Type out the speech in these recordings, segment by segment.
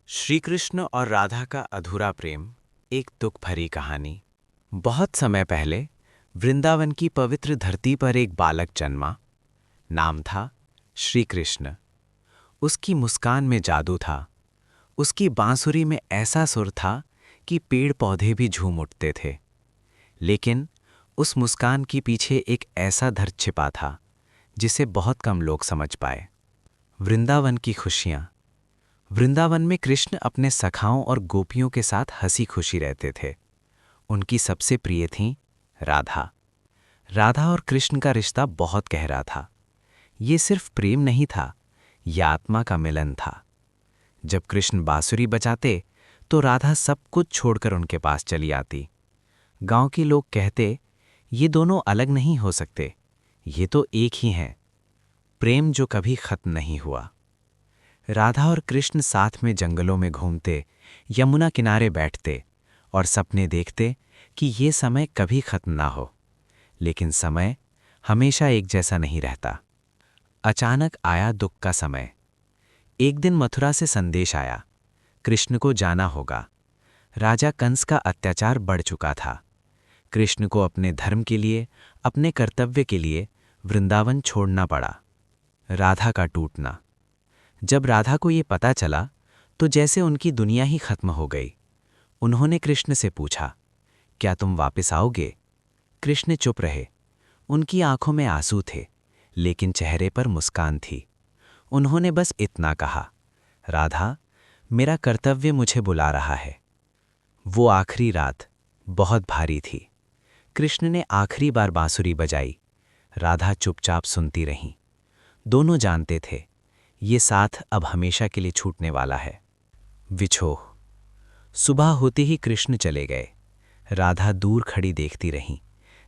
श्री कृष्ण और राधा का अधूरा प्रेम, एक दुख भरी कहानी। बहुत समय पहले वृंदावन की पवित्र धरती पर एक बालक जन्मा। नाम था श्री कृष्ण। उसकी मुस्कान में जादू था। उसकी बांसुरी में ऐसा सुर था कि पेड़ पौधे भी झूम उठते थे। लेकिन उस मुस्कान के पीछे एक ऐसा दर्द छिपा था जिसे बहुत कम लोग समझ पाए। वृंदावन की खुशियाँ। वृंदावन में कृष्ण अपने सखाओं और गोपियों के साथ हंसी खुशी रहते थे। उनकी सबसे प्रिय थीं राधा। राधा और कृष्ण का रिश्ता बहुत गहरा था। ये सिर्फ प्रेम नहीं था, यह आत्मा का मिलन था। जब कृष्ण बांसुरी बजाते तो राधा सब कुछ छोड़कर उनके पास चली आती। गांव के लोग कहते, ये दोनों अलग नहीं हो सकते, ये तो एक ही हैं। प्रेम जो कभी खत्म नहीं हुआ। राधा और कृष्ण साथ में जंगलों में घूमते, यमुना किनारे बैठते और सपने देखते कि ये समय कभी खत्म ना हो। लेकिन समय हमेशा एक जैसा नहीं रहता। अचानक आया दुख का समय। एक दिन मथुरा से संदेश आया, कृष्ण को जाना होगा। राजा कंस का अत्याचार बढ़ चुका था। कृष्ण को अपने धर्म के लिए, अपने कर्तव्य के लिए वृंदावन छोड़ना पड़ा। राधा का टूटना। जब राधा को ये पता चला तो जैसे उनकी दुनिया ही खत्म हो गई। उन्होंने कृष्ण से पूछा, क्या तुम वापस आओगे? कृष्ण चुप रहे। उनकी आंखों में आंसू थे, लेकिन चेहरे पर मुस्कान थी। उन्होंने बस इतना कहा, राधा, मेरा कर्तव्य मुझे बुला रहा है। वो आखिरी रात बहुत भारी थी। कृष्ण ने आखिरी बार बांसुरी बजाई। राधा चुपचाप सुनती रहीं। दोनों जानते थे, ये साथ अब हमेशा के लिए छूटने वाला है। विछोह। सुबह होते ही कृष्ण चले गए। राधा दूर खड़ी देखती रहीं,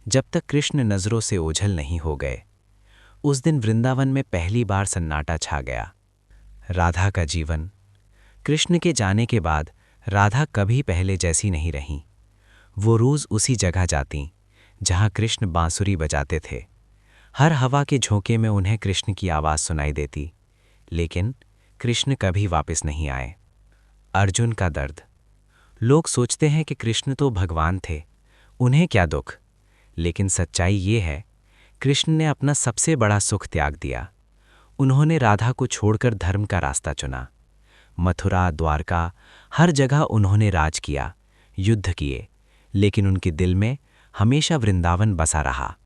जब तक कृष्ण नजरों से ओझल नहीं हो गए। उस दिन वृंदावन में पहली बार सन्नाटा छा गया। राधा का जीवन। कृष्ण के जाने के बाद राधा कभी पहले जैसी नहीं रहीं। वो रोज उसी जगह जातीं जहां कृष्ण बांसुरी बजाते थे। हर हवा के झोंके में उन्हें कृष्ण की आवाज़ सुनाई देती। लेकिन कृष्ण कभी वापस नहीं आए। अर्जुन का दर्द। लोग सोचते हैं कि कृष्ण तो भगवान थे, उन्हें क्या दुख। लेकिन सच्चाई ये है, कृष्ण ने अपना सबसे बड़ा सुख त्याग दिया। उन्होंने राधा को छोड़कर धर्म का रास्ता चुना। मथुरा, द्वारका, हर जगह उन्होंने राज किया, युद्ध किए, लेकिन उनके दिल में हमेशा वृंदावन बसा रहा।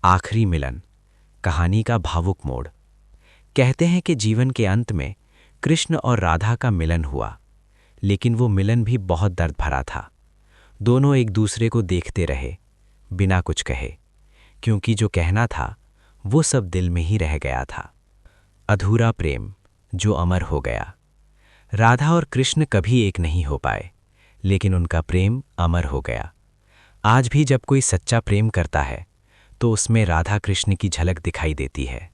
आखिरी मिलन। कहानी का भावुक मोड़। कहते हैं कि जीवन के अंत में कृष्ण और राधा का मिलन हुआ, लेकिन वो मिलन भी बहुत दर्द भरा था। दोनों एक दूसरे को देखते रहे, बिना कुछ कहे, क्योंकि जो कहना था वो सब दिल में ही रह गया था। अधूरा प्रेम जो अमर हो गया। राधा और कृष्ण कभी एक नहीं हो पाए, लेकिन उनका प्रेम अमर हो गया। आज भी जब कोई सच्चा प्रेम करता है तो उसमें राधा कृष्ण की झलक दिखाई देती है।